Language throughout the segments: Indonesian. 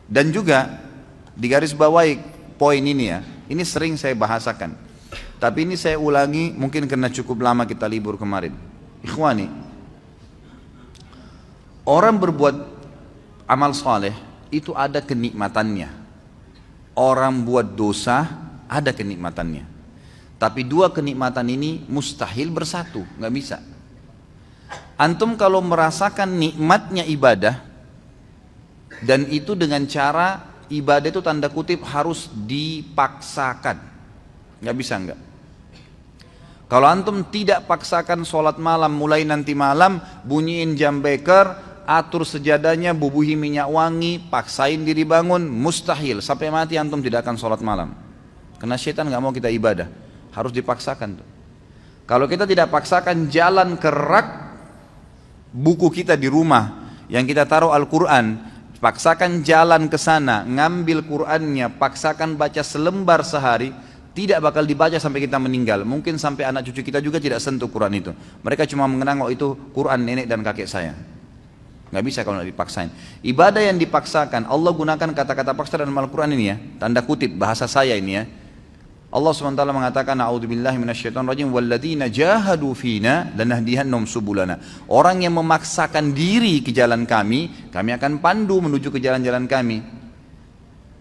Dan juga di garis bawahi poin ini ya, ini sering saya bahasakan. Tapi ini saya ulangi mungkin karena cukup lama kita libur kemarin. Ikhwani, orang berbuat amal soleh itu ada kenikmatannya. Orang buat dosa ada kenikmatannya. Tapi dua kenikmatan ini mustahil bersatu, nggak bisa. Antum kalau merasakan nikmatnya ibadah, dan itu dengan cara ibadah itu tanda kutip harus dipaksakan, nggak bisa nggak. Kalau antum tidak paksakan sholat malam, mulai nanti malam bunyiin jam beker, atur sejadahnya, bubuhi minyak wangi, paksain diri bangun, mustahil. Sampai mati antum tidak akan sholat malam. Karena syaitan nggak mau kita ibadah, harus dipaksakan tuh. Kalau kita tidak paksakan, jalan ke rak buku kita di rumah yang kita taruh Al-Quran, paksakan jalan ke sana, ngambil Qurannya, paksakan baca selembar sehari, tidak bakal dibaca sampai kita meninggal. Mungkin sampai anak cucu kita juga tidak sentuh Quran itu. Mereka cuma mengenang, oh itu Quran nenek dan kakek saya. Nggak bisa kalau nggak dipaksain. Ibadah yang dipaksakan, Allah gunakan kata-kata paksa dalam Al-Quran ini ya, tanda kutip bahasa saya ini ya. Allah SWT mengatakan, a'udzubillahi minasyaitonirrajim, walladzina jahadu fina lanahdiyannahum subulana. Orang yang memaksakan diri ke jalan kami akan pandu menuju ke jalan-jalan kami.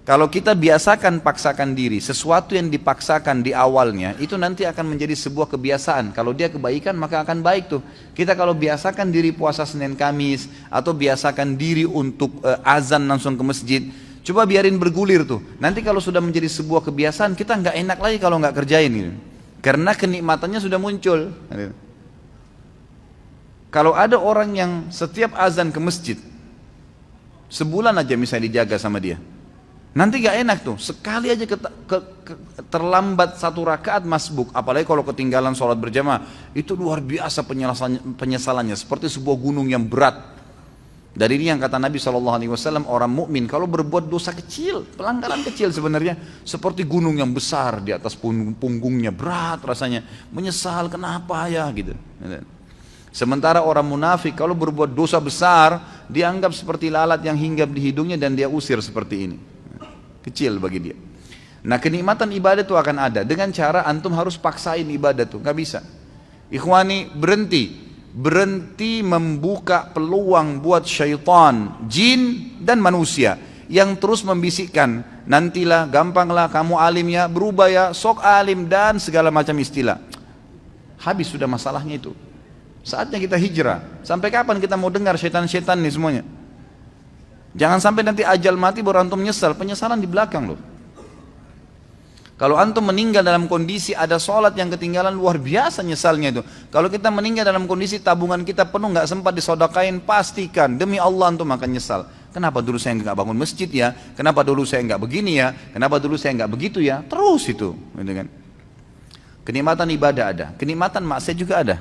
Kalau kita biasakan paksakan diri, sesuatu yang dipaksakan di awalnya itu nanti akan menjadi sebuah kebiasaan. Kalau dia kebaikan maka akan baik tuh. Kita kalau biasakan diri puasa Senin Kamis atau biasakan diri untuk azan langsung ke masjid, coba biarin bergulir tuh. Nanti kalau sudah menjadi sebuah kebiasaan, kita nggak enak lagi kalau nggak kerjain gitu. Karena kenikmatannya sudah muncul. Kalau ada orang yang setiap azan ke masjid, sebulan aja misalnya dijaga sama dia, nanti gak enak tuh, sekali aja terlambat satu rakaat masbuk, apalagi kalau ketinggalan sholat berjamaah, itu luar biasa penyesalannya, seperti sebuah gunung yang berat. Dari ini yang kata Nabi SAW, orang mukmin kalau berbuat dosa kecil, pelanggaran kecil sebenarnya, seperti gunung yang besar di atas punggungnya, berat rasanya, menyesal kenapa ya gitu. Sementara orang munafik kalau berbuat dosa besar, dianggap seperti lalat yang hinggap di hidungnya dan dia usir seperti ini. Kecil bagi dia. Nah kenikmatan ibadah itu akan ada dengan cara antum harus paksain ibadah tuh, nggak bisa. Ikhwani, berhenti membuka peluang buat syaitan, jin dan manusia yang terus membisikkan, nantilah, gampanglah, kamu alim ya, berubah ya, sok alim dan segala macam istilah. Habis sudah masalahnya itu. Saatnya kita hijrah. Sampai kapan kita mau dengar syaitan-syaitan nih semuanya? Jangan sampai nanti ajal mati baru antum menyesal, penyesalan di belakang loh. Kalau antum meninggal dalam kondisi ada sholat yang ketinggalan, luar biasa nyesalnya itu. Kalau kita meninggal dalam kondisi tabungan kita penuh, nggak sempat disodakain, pastikan demi Allah antum akan nyesal. Kenapa dulu saya nggak bangun masjid ya? Kenapa dulu saya nggak begini ya? Kenapa dulu saya nggak begitu ya? Terus itu, gitu kan? Kenikmatan ibadah ada, kenikmatan maksiat juga ada.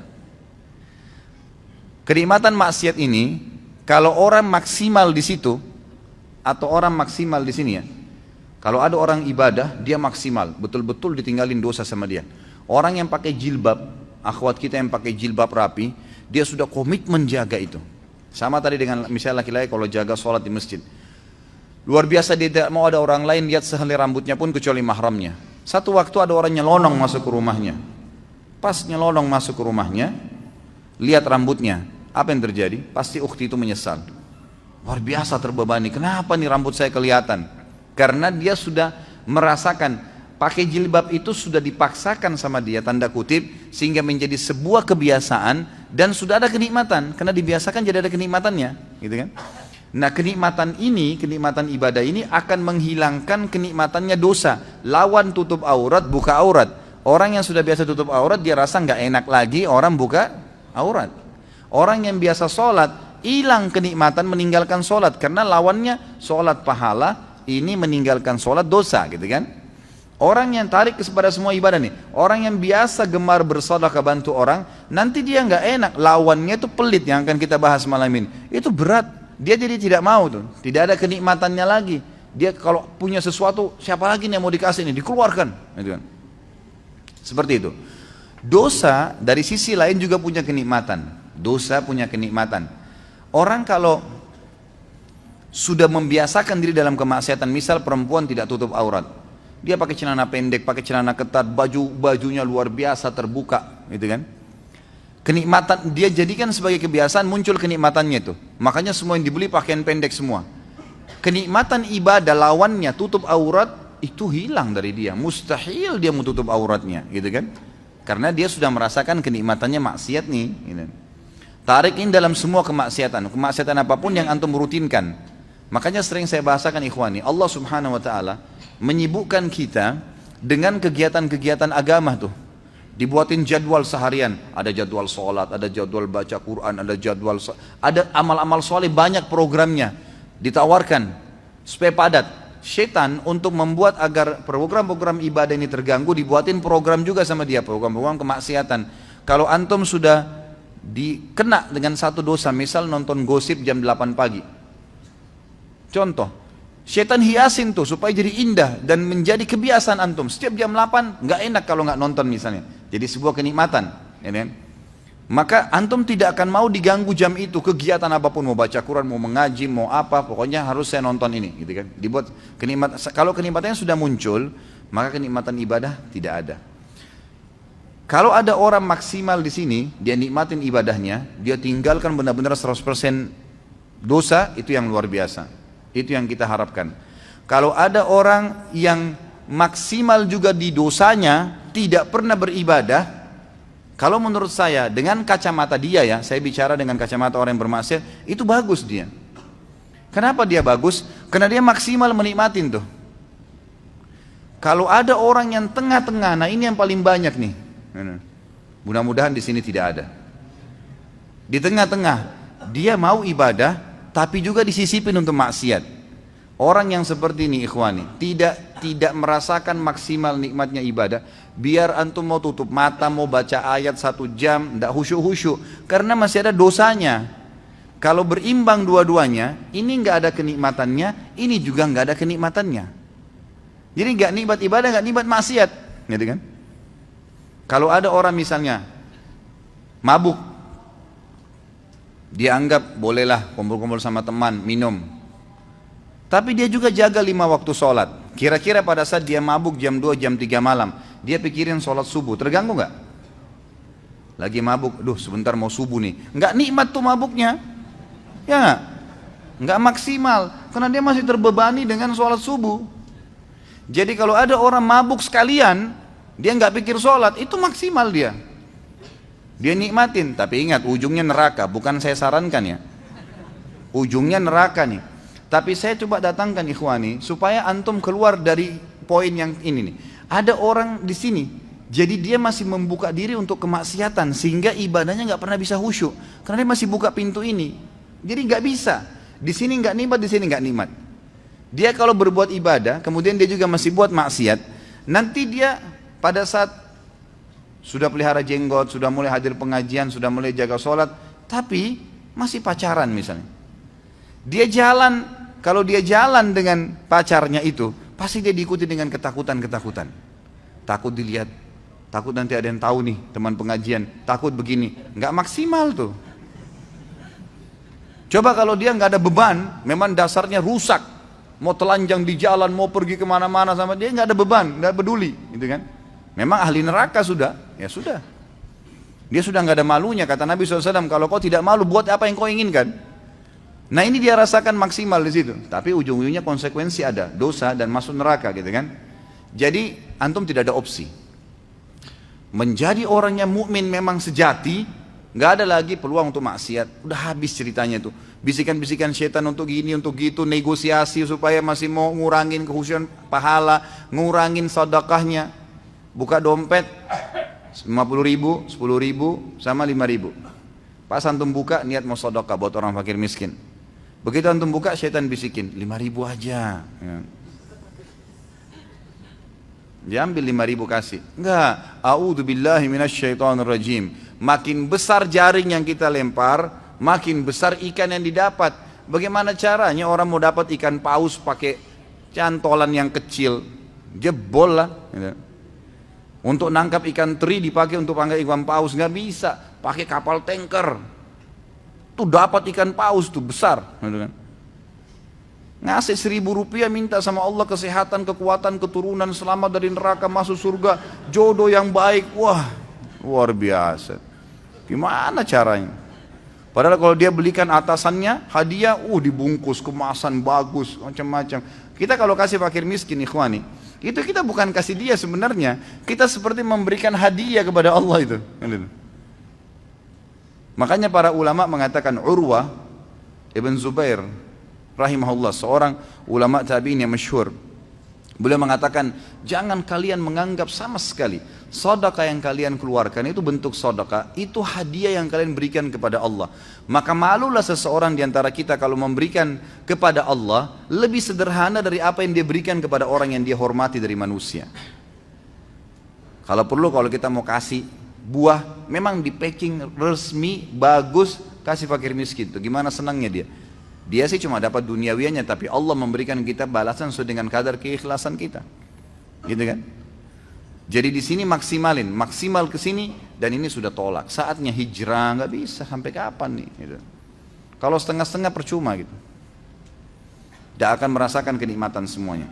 Kenikmatan maksiat ini, kalau orang maksimal di situ atau orang maksimal di sini ya, kalau ada orang ibadah dia maksimal, betul-betul ditinggalin dosa sama dia. Orang yang pakai jilbab, akhwat kita yang pakai jilbab rapi, dia sudah komitmen jaga itu. Sama tadi dengan misalnya laki-laki kalau jaga sholat di masjid, luar biasa dia tidak mau ada orang lain lihat sehelai rambutnya pun kecuali mahramnya. Satu waktu ada orang nyelonong masuk ke rumahnya, pas nyelonong masuk ke rumahnya, lihat rambutnya. Apa yang terjadi? Pasti ukhti itu menyesal. Luar biasa terbebani. Kenapa nih rambut saya kelihatan? Karena dia sudah merasakan pakai jilbab itu sudah dipaksakan sama dia, tanda kutip, sehingga menjadi sebuah kebiasaan dan sudah ada kenikmatan. Karena dibiasakan jadi ada kenikmatannya, gitu kan? Nah kenikmatan ini, kenikmatan ibadah ini akan menghilangkan kenikmatannya dosa. Lawan tutup aurat, buka aurat. Orang yang sudah biasa tutup aurat dia rasa nggak enak lagi orang buka aurat. Orang yang biasa sholat, hilang kenikmatan meninggalkan sholat. Karena lawannya sholat pahala, ini meninggalkan sholat dosa gitu kan. Orang yang tarik kepada semua ibadah nih, orang yang biasa gemar bersedekah bantu orang, nanti dia nggak enak, lawannya itu pelit yang akan kita bahas malam ini. Itu berat, dia jadi tidak mau tuh, tidak ada kenikmatannya lagi. Dia kalau punya sesuatu, siapa lagi nih yang mau dikasih ini, dikeluarkan gitu kan. Seperti itu. Dosa dari sisi lain juga punya kenikmatan. Dosa punya kenikmatan. Orang kalau sudah membiasakan diri dalam kemaksiatan. Misal perempuan tidak tutup aurat, dia pakai celana pendek, pakai celana ketat, bajunya luar biasa terbuka, gitu kan. Kenikmatan dia jadikan sebagai kebiasaan, muncul kenikmatannya itu. Makanya semua yang dibeli pakaian pendek semua. Kenikmatan ibadah lawannya tutup aurat itu hilang dari dia. Mustahil dia mau tutup auratnya, gitu kan? Karena dia sudah merasakan kenikmatannya maksiat nih. Gitu. Tarik ini dalam semua kemaksiatan apapun yang antum rutinkan. Makanya sering saya bahasakan ikhwani, Allah Subhanahu Wa Taala menyibukkan kita dengan kegiatan-kegiatan agama tuh. Dibuatin jadwal seharian, ada jadwal sholat, ada jadwal baca Quran, ada amal-amal soleh, banyak programnya ditawarkan supaya padat. Syaitan untuk membuat agar program-program ibadah ini terganggu, dibuatin program juga sama dia, program-program kemaksiatan. Kalau antum sudah dikena dengan satu dosa, misal nonton gosip jam 8 pagi, contoh, syaitan hiasin tuh supaya jadi indah dan menjadi kebiasaan antum. Setiap jam 8 nggak enak kalau nggak nonton misalnya. Jadi sebuah kenikmatan, ya kan? Maka antum tidak akan mau diganggu jam itu, kegiatan apapun, mau baca Quran, mau mengaji, mau apa, pokoknya harus saya nonton ini, gitu kan? Dibuat kenikmatan. Kalau kenikmatannya sudah muncul, maka kenikmatan ibadah tidak ada. Kalau ada orang maksimal di sini, dia nikmatin ibadahnya, dia tinggalkan benar-benar 100% dosa, itu yang luar biasa. Itu yang kita harapkan. Kalau ada orang yang maksimal juga di dosanya, tidak pernah beribadah, kalau menurut saya dengan kacamata dia ya, saya bicara dengan kacamata orang yang bermaksiat, itu bagus dia. Kenapa dia bagus? Karena dia maksimal menikmatin tuh. Kalau ada orang yang tengah-tengah, nah ini yang paling banyak nih. Mudah-mudahan di sini tidak ada. Di tengah-tengah, dia mau ibadah, tapi juga disisipin untuk maksiat. Orang yang seperti ini ikhwani, tidak merasakan maksimal nikmatnya ibadah. Biar antum mau tutup mata, mau baca ayat 1 jam, tidak khusyuk-khusyuk, karena masih ada dosanya. Kalau berimbang dua-duanya, ini nggak ada kenikmatannya, ini juga nggak ada kenikmatannya. Jadi nggak nikmat ibadah, nggak nikmat maksiat, gitu kan? Kalau ada orang misalnya mabuk, dia anggap bolehlah kumpul-kumpul sama teman, minum. Tapi dia juga jaga 5 waktu sholat. Kira-kira pada saat dia mabuk jam 2, jam 3 malam, dia pikirin sholat subuh, terganggu nggak? Lagi mabuk, duh sebentar mau subuh nih. Nggak nikmat tuh mabuknya. Ya nggak maksimal, karena dia masih terbebani dengan sholat subuh. Jadi kalau ada orang mabuk sekalian, dia nggak pikir sholat, itu maksimal dia. Dia nikmatin, tapi ingat ujungnya neraka, bukan saya sarankan ya. Ujungnya neraka nih. Tapi saya coba datangkan ikhwani supaya antum keluar dari poin yang ini nih. Ada orang di sini, jadi dia masih membuka diri untuk kemaksiatan sehingga ibadahnya nggak pernah bisa khusyuk karena dia masih buka pintu ini. Jadi nggak bisa. Di sini nggak nikmat, di sini nggak nikmat. Dia kalau berbuat ibadah, kemudian dia juga masih buat maksiat. Nanti dia pada saat sudah pelihara jenggot, sudah mulai hadir pengajian, sudah mulai jaga sholat, tapi masih pacaran misalnya. Dia jalan, kalau dia jalan dengan pacarnya itu, pasti dia diikuti dengan ketakutan-ketakutan. Takut dilihat, takut nanti ada yang tahu nih teman pengajian, takut begini, nggak maksimal tuh. Coba kalau dia nggak ada beban, memang dasarnya rusak, mau telanjang di jalan, mau pergi kemana-mana sama dia nggak ada beban, nggak peduli, gitu kan? Memang ahli neraka sudah, ya sudah. Dia sudah nggak ada malunya, kata Nabi SAW, kalau kau tidak malu, buat apa yang kau inginkan? Nah ini dia rasakan maksimal di situ, tapi ujung-ujungnya konsekuensi ada, dosa dan masuk neraka, gitu kan? Jadi antum tidak ada opsi. Menjadi orang yang mukmin memang sejati, nggak ada lagi peluang untuk maksiat. Udah habis ceritanya tuh. Bisikan-bisikan syaitan untuk gini, untuk gitu, negosiasi supaya masih mau ngurangin kehusuan pahala, ngurangin sedekahnya. Buka dompet 50.000, 10.000, sama 5.000. Pas antum buka niat mau sedekah buat orang fakir miskin. Begitu antum buka syaitan bisikin 5.000 aja. Ya. Dia ambil 5.000 kasih. Enggak, a'udzubillahi minasyaitonirrajim. Makin besar jaring yang kita lempar, makin besar ikan yang didapat. Bagaimana caranya orang mau dapat ikan paus pakai cantolan yang kecil? Jebol lah. Gitu. Untuk nangkap ikan teri dipakai untuk panggil ikan paus, nggak bisa. Pakai kapal tanker. Tuh dapat ikan paus tuh besar. Gitu kan. Ngasih 1.000 rupiah minta sama Allah kesehatan, kekuatan, keturunan, selamat dari neraka, masuk surga, jodoh yang baik. Wah, luar biasa. Gimana caranya? Padahal kalau dia belikan atasannya hadiah, dibungkus kemasan bagus, macam-macam. Kita kalau kasih fakir miskin, ikhwani, itu kita bukan kasih dia sebenarnya. Kita seperti memberikan hadiah kepada Allah itu. Makanya para ulama mengatakan, Urwah Ibn Zubair rahimahullah, seorang ulama tabi'in yang masyhur, beliau mengatakan, jangan kalian menganggap sama sekali sedekah yang kalian keluarkan itu bentuk sedekah, itu hadiah yang kalian berikan kepada Allah. Maka malulah seseorang di antara kita kalau memberikan kepada Allah lebih sederhana dari apa yang dia berikan kepada orang yang dia hormati dari manusia. Kalau perlu, kalau kita mau kasih buah, memang di packing resmi, bagus, kasih fakir miskin. Itu gimana senangnya dia. Dia sih cuma dapat duniawianya, tapi Allah memberikan kita balasan sesuai dengan kadar keikhlasan kita. Gitu kan? Jadi di sini maksimal ke sini, dan ini sudah tolak. Saatnya hijrah, nggak bisa sampai kapan nih? Gitu. Kalau setengah-setengah percuma gitu. Tidak akan merasakan kenikmatan semuanya.